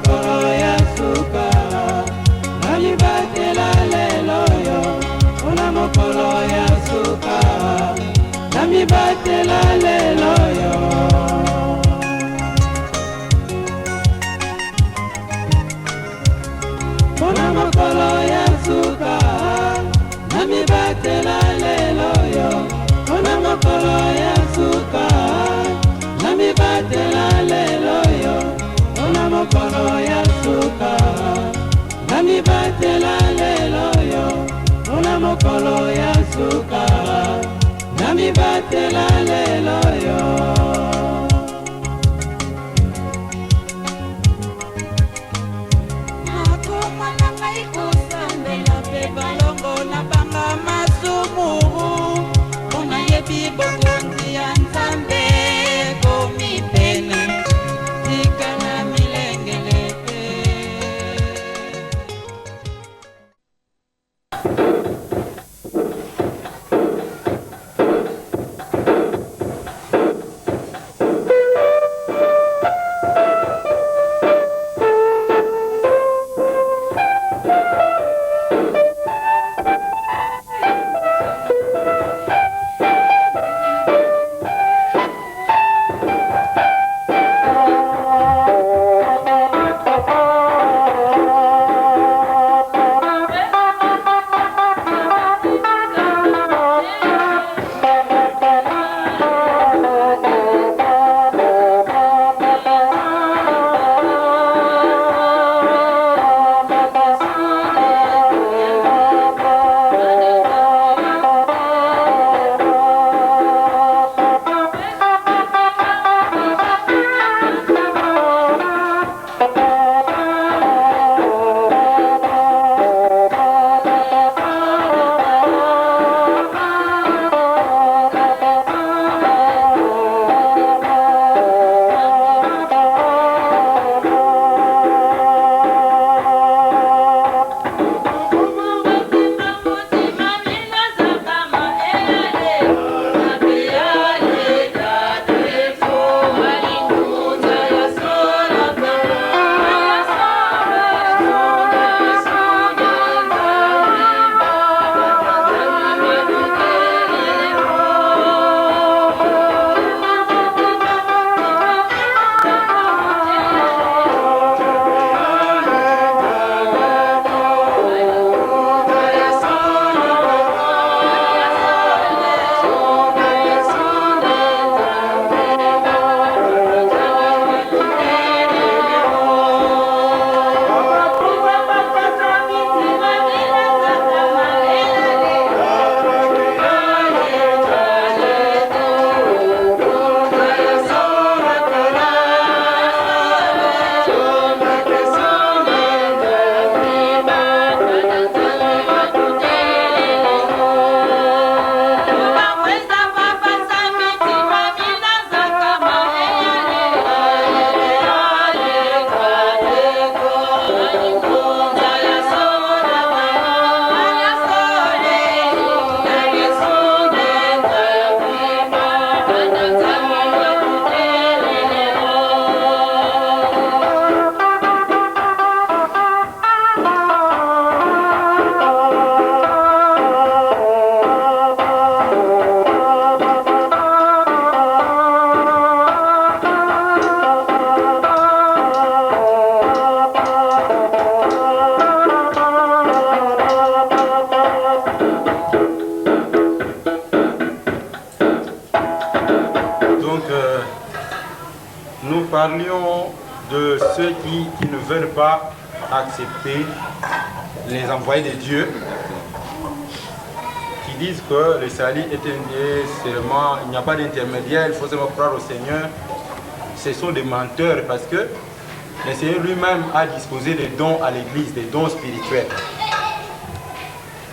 mokolo ya suka namibatela lelo yo mpona mokolo ya suka namibatela lelo yo mpona mokolo ya suka namibatela lelo yo mpona mokolo ya suka namibatela lelo yo mpona mokolo ya suka namibatela lelo yo mpona mokolo ya suka namibatela lelo yo nakomana ngai kosambela mpe balongo na banga masumu mpona yebi bokonzi ya nzambe komi pene tika na milengele te. Nous parlions de ceux qui ne veulent pas accepter les envoyés de Dieu, qui disent que le salut est seulement, il n'y a pas d'intermédiaire, il faut seulement croire au Seigneur. Ce sont des menteurs parce que le Seigneur lui-même a disposé des dons à l'Église, des dons spirituels.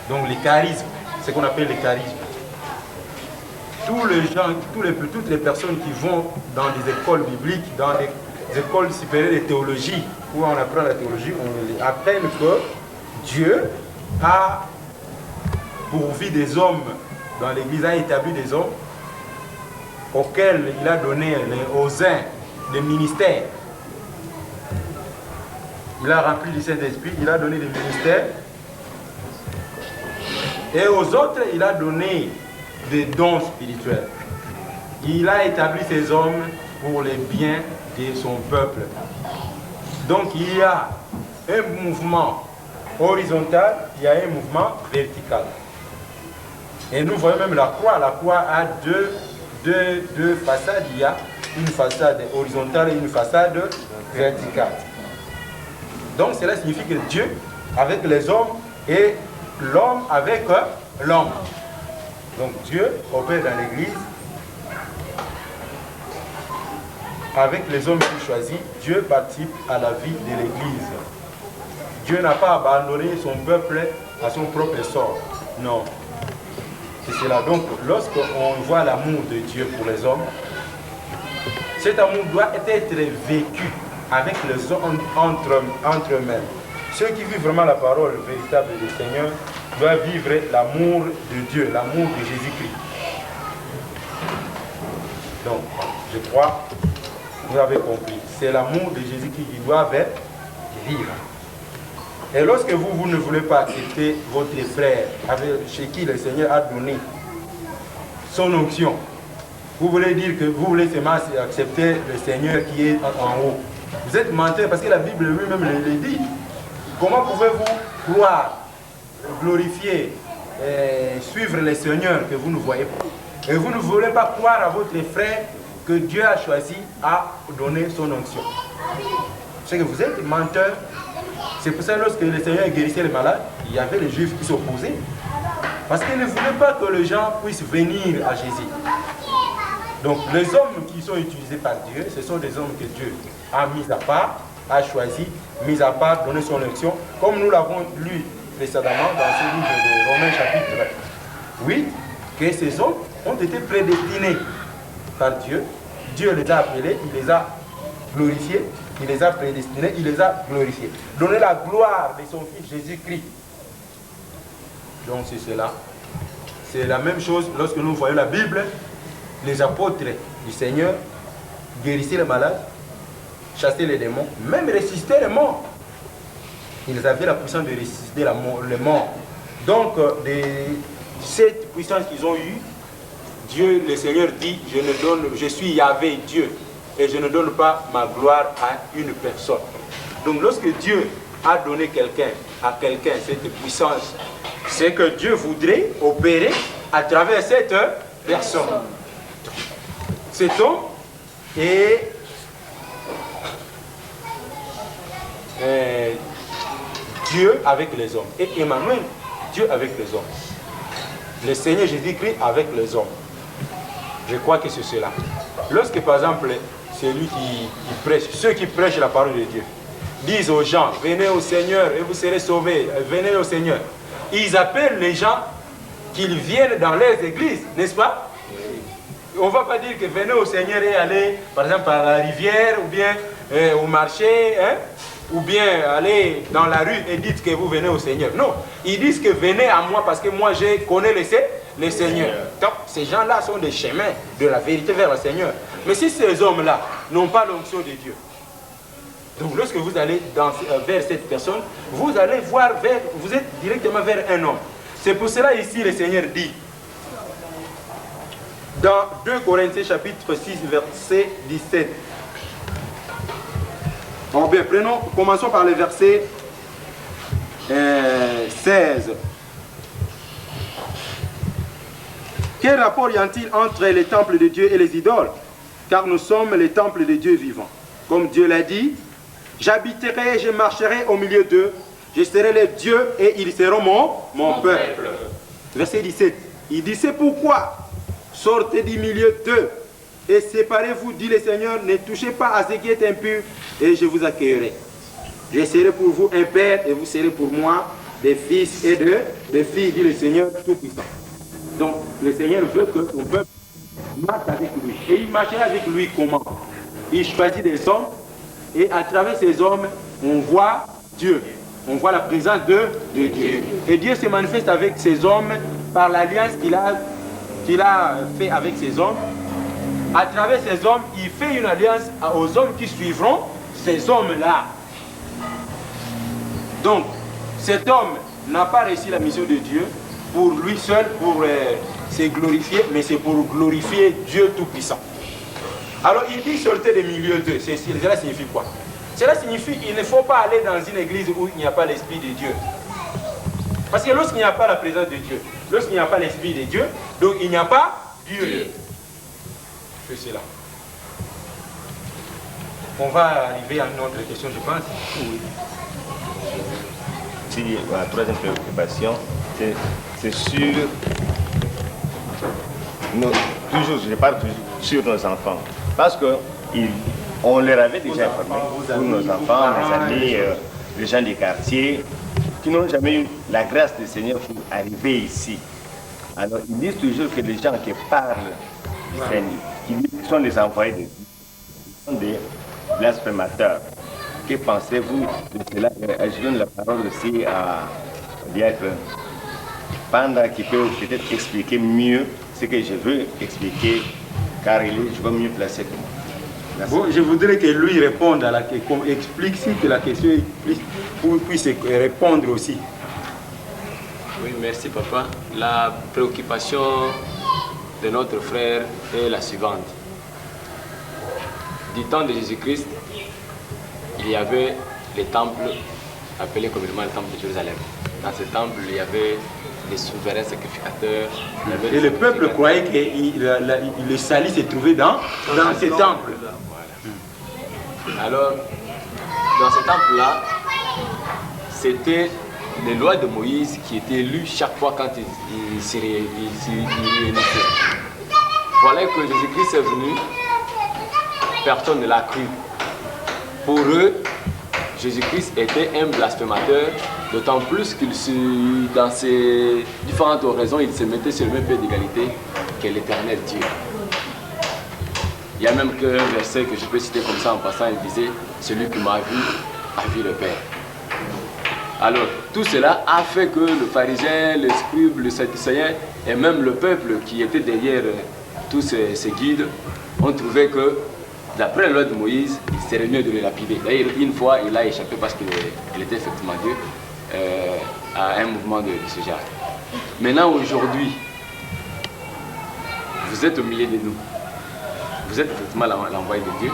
Donc les charismes, ce qu'on appelle les charismes. Toutes les personnes qui vont dans les écoles bibliques, dans les écoles supérieures de théologie, où on apprend la théologie, on apprend que Dieu a pourvu des hommes, dans l'Église a établi des hommes auxquels il a donné aux uns des ministères. il a rempli du Saint-Esprit, il a donné des ministères. Et aux autres, il a donné des dons spirituels. Il a établi ces hommes pour les biens de son peuple. Donc il y a un mouvement horizontal, il y a un mouvement vertical. Et nous voyons même la croix. La croix a deux façades. Il y a une façade horizontale et une façade verticale. Donc cela signifie que Dieu avec les hommes et l'homme avec l'homme. Donc Dieu opère dans l'Église avec les hommes qu'il choisit. Dieu participe à la vie de l'Église. Dieu n'a pas abandonné son peuple à son propre sort. Non. C'est cela. Donc lorsqu'on voit l'amour de Dieu pour les hommes, cet amour doit être vécu avec les hommes entre eux-mêmes. Ceux qui vivent vraiment la parole véritable du Seigneur doivent vivre l'amour de Dieu, l'amour de Jésus-Christ. Donc, je crois, vous avez compris, c'est l'amour de Jésus-Christ qui doit vivre. Et lorsque vous ne voulez pas accepter votre frère chez qui le Seigneur a donné son onction, vous voulez dire que vous voulez seulement accepter le Seigneur qui est en haut. Vous êtes menteur parce que la Bible lui-même le dit. Comment pouvez-vous croire, glorifier, suivre le Seigneur que vous ne voyez pas? Et vous ne voulez pas croire à votre frère que Dieu a choisi à donner son onction. C'est que vous êtes menteur. C'est pour ça que lorsque le Seigneur guérissait les malades, il y avait les Juifs qui s'opposaient. Parce qu'ils ne voulaient pas que les gens puissent venir à Jésus. Donc les hommes qui sont utilisés par Dieu, ce sont des hommes que Dieu a mis à part, a choisi, mis à part, donné son onction, comme nous l'avons lu précédemment dans ce livre de Romains chapitre 8, que ces hommes ont été prédestinés par Dieu. Dieu les a appelés, il les a glorifiés, il les a prédestinés, il les a glorifiés. Donner la gloire de son Fils Jésus-Christ. Donc c'est cela. C'est la même chose lorsque nous voyons la Bible. Les apôtres du Seigneur guérissaient les malades, chassaient les démons, même ressuscitaient les morts. Ils avaient la puissance de ressusciter les morts. Donc, cette puissance qu'ils ont eue, Dieu, le Seigneur dit, je suis Yahvé, Dieu, et je ne donne pas ma gloire à une personne. Donc, lorsque Dieu a donné à quelqu'un cette puissance, c'est que Dieu voudrait opérer à travers cette personne. Cet homme est Dieu avec les hommes. Et Emmanuel, Dieu avec les hommes. Le Seigneur Jésus-Christ avec les hommes. Je crois que c'est cela. Lorsque par exemple, celui qui prêche, ceux qui prêchent la parole de Dieu, disent aux gens, venez au Seigneur et vous serez sauvés, venez au Seigneur. Ils appellent les gens qu'ils viennent dans leurs églises, n'est-ce pas? On ne va pas dire que venez au Seigneur et allez, par exemple, à la rivière, ou bien au marché, hein, ou bien aller dans la rue et dites que vous venez au Seigneur. Non, ils disent que venez à moi parce que moi, je connais le Seigneur. Donc, ces gens-là sont des chemins de la vérité vers le Seigneur. Mais si ces hommes-là n'ont pas l'onction de Dieu, donc lorsque vous allez vers cette personne, vous allez voir vous êtes directement vers un homme. C'est pour cela ici le Seigneur dit, dans 2 Corinthiens chapitre 6 verset 17. Bon, bien, commençons par le verset 16. Quel rapport y a-t-il entre les temples de Dieu et les idoles? Car nous sommes les temples de Dieu vivant. Comme Dieu l'a dit, j'habiterai et je marcherai au milieu d'eux, je serai leur Dieu et ils seront mon peuple. Verset 17. Il dit, c'est pourquoi sortez du milieu d'eux et séparez-vous, dit le Seigneur, ne touchez pas à ce qui est impur et je vous accueillerai. Je serai pour vous un père et vous serez pour moi des fils et des filles, dit le Seigneur Tout-Puissant. Donc le Seigneur veut que son peuple marche avec lui. Et il marchera avec lui comment? Il choisit des hommes et à travers ces hommes, on voit Dieu. On voit la présence de Dieu. Et Dieu se manifeste avec ces hommes par l'alliance qu'il a fait avec ces hommes. À travers ces hommes, il fait une alliance aux hommes qui suivront ces hommes-là. Donc, cet homme n'a pas réussi la mission de Dieu pour lui seul, pour se glorifier, mais c'est pour glorifier Dieu Tout-Puissant. Alors, il dit sortez des milieux d'eux. Cela signifie quoi? Cela signifie qu'il ne faut pas aller dans une église où il n'y a pas l'Esprit de Dieu. Parce que lorsqu'il n'y a pas la présence de Dieu, lorsqu'il n'y a pas l'Esprit de Dieu, donc il n'y a pas Dieu. C'est cela. On va arriver à une autre question, je pense. Oui. Si la troisième préoccupation, c'est sur toujours, je parle toujours sur nos enfants. Parce qu'on leur avait déjà informé, pour nos enfants, nos amis, les gens des quartiers, qui n'ont jamais eu la grâce du Seigneur pour arriver ici. Alors, ils disent toujours que les gens qui parlent du Seigneur, qui sont des envoyés de Dieu, sont des blasphémateurs. Que pensez-vous de cela? Je donne la parole aussi à Diacre Panda qui peut peut-être expliquer mieux ce que je veux expliquer, car il est, je vois, mieux placé que moi. Bon, je voudrais que lui réponde à la question, explicite la question, pour puisse répondre aussi. Oui, merci papa. La préoccupation de notre frère est la suivante. Du temps de Jésus-Christ, il y avait les temples appelés communément le temple de Jérusalem. Dans ce temple, il y avait des souverains sacrificateurs. Et le peuple croyait que le salut se trouvait dans ce temple. Voilà. Alors, dans ce temple-là, c'était les lois de Moïse qui étaient lues chaque fois quand il s'y réunissait. Voilà que Jésus-Christ est venu, personne ne l'a cru. Pour eux, Jésus-Christ était un blasphémateur, d'autant plus qu'il dans ses différentes oraisons, il se mettait sur le même pied d'égalité que l'Éternel Dieu. Il y a même un verset que je peux citer comme ça en passant, il disait « Celui qui m'a vu a vu le Père ». Alors, tout cela a fait que le pharisien, le scribe, le sadducéen et même le peuple qui était derrière tous ces guides ont trouvé que, d'après la loi de Moïse, il serait mieux de le lapider. D'ailleurs, une fois, il a échappé parce qu'il était effectivement Dieu à un mouvement de ce genre. Maintenant, aujourd'hui, vous êtes au milieu de nous. Vous êtes effectivement l'envoyé de Dieu.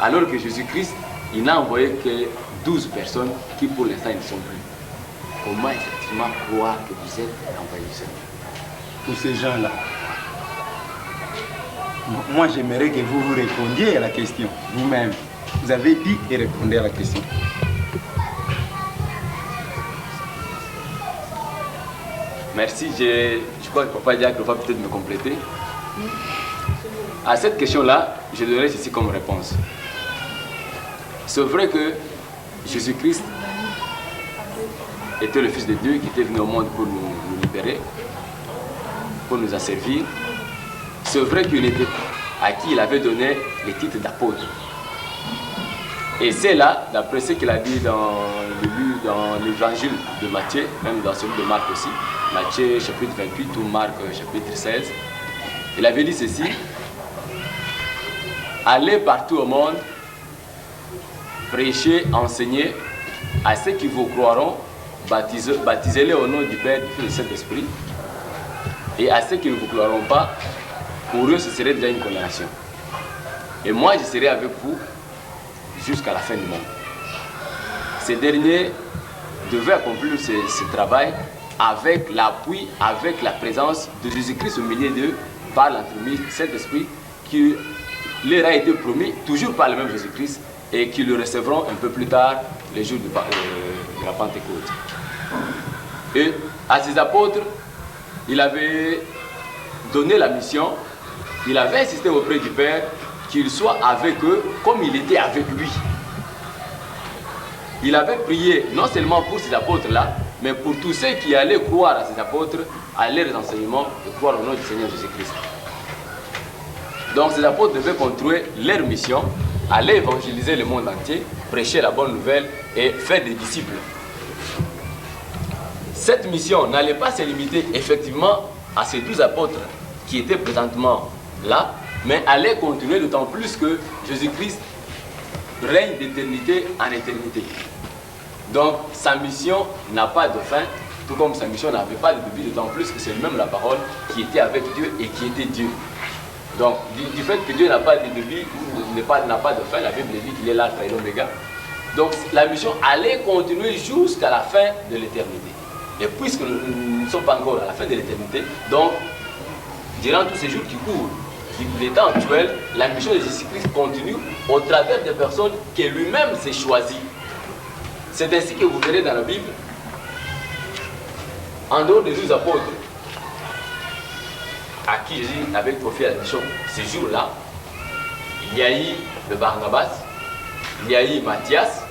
Alors que Jésus-Christ, il n'a envoyé que 12 personnes qui pour l'instant ne sont plus. Comment effectivement croire que vous êtes l'envoyé du Seigneur? Pour ces gens-là. Moi, j'aimerais que vous répondiez à la question, vous-même. Vous avez dit et répondez à la question. Merci, je crois que Papa Diacre va peut-être me compléter. À cette question-là, je donnerai ceci comme réponse. C'est vrai que Jésus-Christ était le Fils de Dieu qui était venu au monde pour nous libérer, pour nous asservir. C'est vrai qu'il était à qui il avait donné les titres d'apôtre. Et c'est là, d'après ce qu'il a dit dans l'évangile de Matthieu, même dans celui de Marc aussi, Matthieu chapitre 28 ou Marc chapitre 16, il avait dit ceci: allez partout au monde, prêchez, enseignez à ceux qui vous croiront, baptisez-les au nom du Père, du Fils et du Saint-Esprit, et à ceux qui ne vous croiront pas, pour eux ce serait déjà une condamnation. Et moi je serai avec vous jusqu'à la fin du monde. Ces derniers devaient accomplir ce travail avec l'appui, avec la présence de Jésus-Christ au milieu d'eux, par l'entremise du Saint-Esprit qui leur a été promis, toujours par le même Jésus-Christ, et qui le recevront un peu plus tard, les jours de la Pentecôte. Et à ses apôtres, il avait donné la mission, il avait insisté auprès du Père qu'il soit avec eux comme il était avec lui. Il avait prié non seulement pour ces apôtres-là, mais pour tous ceux qui allaient croire à ces apôtres, à leurs enseignements et croire au nom du Seigneur Jésus-Christ. Donc ces apôtres devaient continuer leur mission, aller évangéliser le monde entier, prêcher la bonne nouvelle et faire des disciples. Cette mission n'allait pas se limiter effectivement à ces 12 apôtres qui étaient présentement là, mais allait continuer d'autant plus que Jésus-Christ règne d'éternité en éternité. Donc sa mission n'a pas de fin, tout comme sa mission n'avait pas de début, d'autant plus que c'est lui-même la parole qui était avec Dieu et qui était Dieu. Donc du fait que Dieu n'a pas de début, n'a pas de fin, la Bible dit qu'il est l'alpha et l'oméga. Donc la mission allait continuer jusqu'à la fin de l'éternité. Et puisque nous ne sommes pas encore à la fin de l'éternité, donc durant tous ces jours qui courent, les temps actuels, la mission de Jésus-Christ continue au travers des personnes que lui-même s'est choisi. C'est ainsi que vous verrez dans la Bible, en dehors des 12 apôtres, à qui Jésus avait confié la mission ces jours-là, il y a eu le Barnabas, il y a eu Matthias,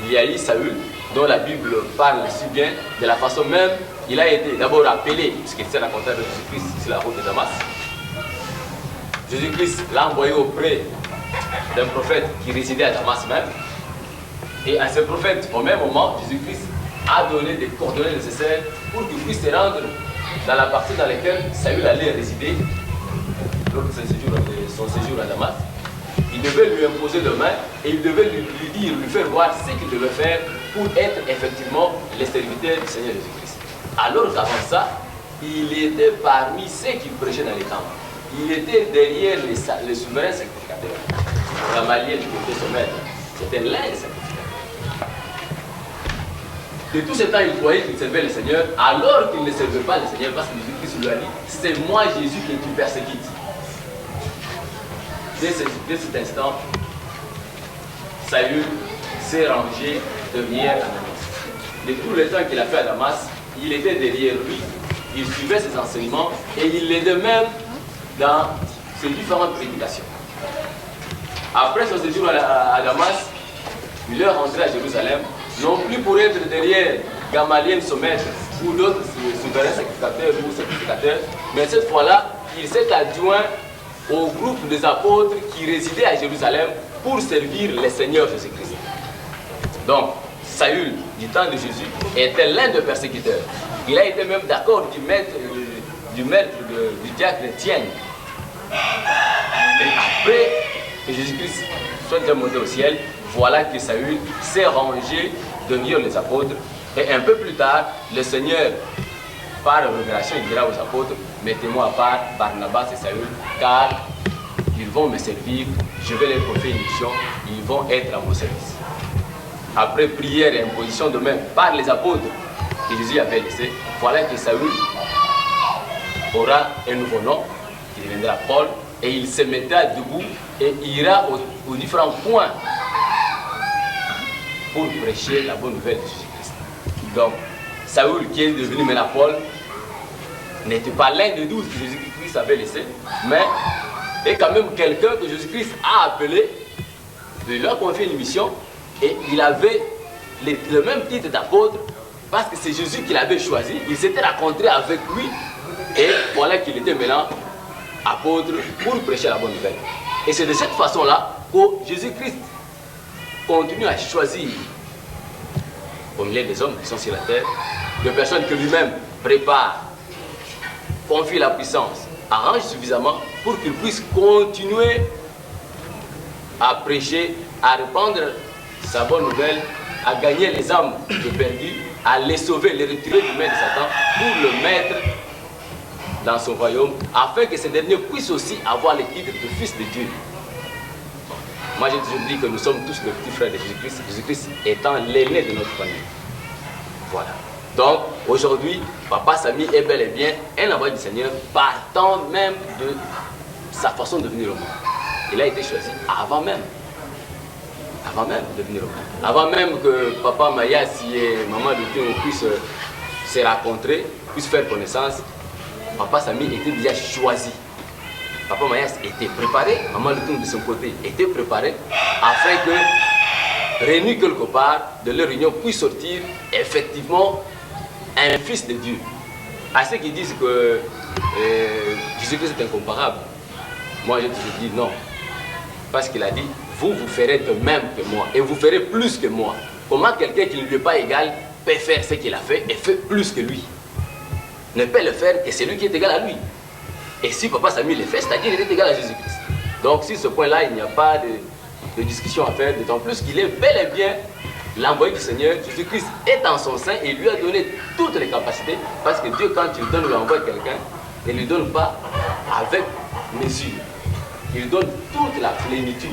il y a eu Saül, dont la Bible parle si bien, de la façon même, il a été d'abord appelé, puisqu'il s'est rencontré avec Jésus-Christ sur la route de Damas. Jésus-Christ l'a envoyé auprès d'un prophète qui résidait à Damas même. Et à ce prophète, au même moment, Jésus-Christ a donné des coordonnées nécessaires pour qu'il puisse se rendre dans la partie dans laquelle Saül allait résider lors de son séjour à Damas. Il devait lui imposer les mains et il devait lui faire voir ce qu'il devait faire pour être effectivement les serviteurs du Seigneur Jésus-Christ. Alors qu'avant ça, il était parmi ceux qui prêchaient dans les temples. Il était derrière les souverains sacrificateurs. Gamaliel qui était son maître, c'était l'un des sacrificateurs. De tout ce temps, il croyait qu'il servait le Seigneur, alors qu'il ne servait pas le Seigneur, parce que Jésus-Christ lui a dit, c'est moi Jésus que tu persécutes. Dès cet instant, Saül s'est rangé derrière Damas. De tout le temps qu'il a fait à Damas, il était derrière lui, il suivait ses enseignements et il l'aidait même dans ses différentes prédications. Après son séjour à Damas, il est rentré à Jérusalem, non plus pour être derrière Gamaliel, son maître, ou d'autres souverains sacrificateurs ou sacrificateurs, mais cette fois-là, il s'est adjoint au groupe des apôtres qui résidaient à Jérusalem pour servir le Seigneur Jésus-Christ. Donc, Saül, du temps de Jésus, était l'un des persécuteurs. Il a été même d'accord du maître du diacre Étienne. Et après que Jésus-Christ soit déjà monté au ciel, voilà que Saül s'est rangé derrière les apôtres. Et un peu plus tard, le Seigneur, par révélation, il dira aux apôtres, mettez-moi à part Barnabas et Saül, car ils vont me servir, je vais leur confier une mission, ils vont être à mon service. Après prière et imposition de main par les apôtres que Jésus avait laissés, voilà que Saül aura un nouveau nom, qui deviendra Paul, et il se mettra debout et ira aux différents points pour prêcher la bonne nouvelle de Jésus-Christ. Donc, Saül, qui est devenu maintenant Paul, n'était pas l'un des 12 que Jésus-Christ avait laissé, mais est quand même quelqu'un que Jésus-Christ a appelé, il lui a confié une mission, et il avait le même titre d'apôtre, parce que c'est Jésus qui l'avait choisi, il s'était rencontré avec lui, et voilà qu'il était maintenant apôtre pour prêcher la bonne nouvelle. Et c'est de cette façon-là que Jésus-Christ continue à choisir au milieu des hommes qui sont sur la terre, de personnes que lui-même prépare, confie la puissance, arrange suffisamment pour qu'il puisse continuer à prêcher, à répandre sa bonne nouvelle, à gagner les âmes perdues, à les sauver, les retirer du main de Satan pour le mettre dans son royaume, afin que ces derniers puissent aussi avoir le titre de fils de Dieu. Moi j'ai toujours dit que nous sommes tous les petits frères de Jésus-Christ, Jésus-Christ étant l'aîné de notre famille. Voilà. Donc aujourd'hui, Papa Samy est bel et bien un envoyé du Seigneur, partant même de sa façon de venir au monde. Il a été choisi avant même de venir au monde. Avant même que Papa Mayas et Maman Lutin puissent se rencontrer, puissent faire connaissance, Papa Samy était déjà choisi. Papa Mayas était préparé, Maman Lutin de son côté était préparé, afin que, réunis quelque part, de leur union puisse sortir effectivement un fils de Dieu. À ceux qui disent que Jésus-Christ est incomparable, moi je dis non. Parce qu'il a dit, vous ferez de même que moi, et vous ferez plus que moi. Comment quelqu'un qui ne lui est pas égal peut faire ce qu'il a fait et fait plus que lui? Ne peut le faire que celui qui est égal à lui. Et si Papa Samy le fait, c'est-à-dire qu'il est égal à Jésus-Christ. Donc sur ce point-là, il n'y a pas de discussion à faire, d'autant plus qu'il est bel et bien l'envoyé du Seigneur, Jésus-Christ, est en son sein et lui a donné toutes les capacités. Parce que Dieu, quand il donne l'envoi de quelqu'un, il ne lui donne pas avec mesure. Il donne toute la plénitude.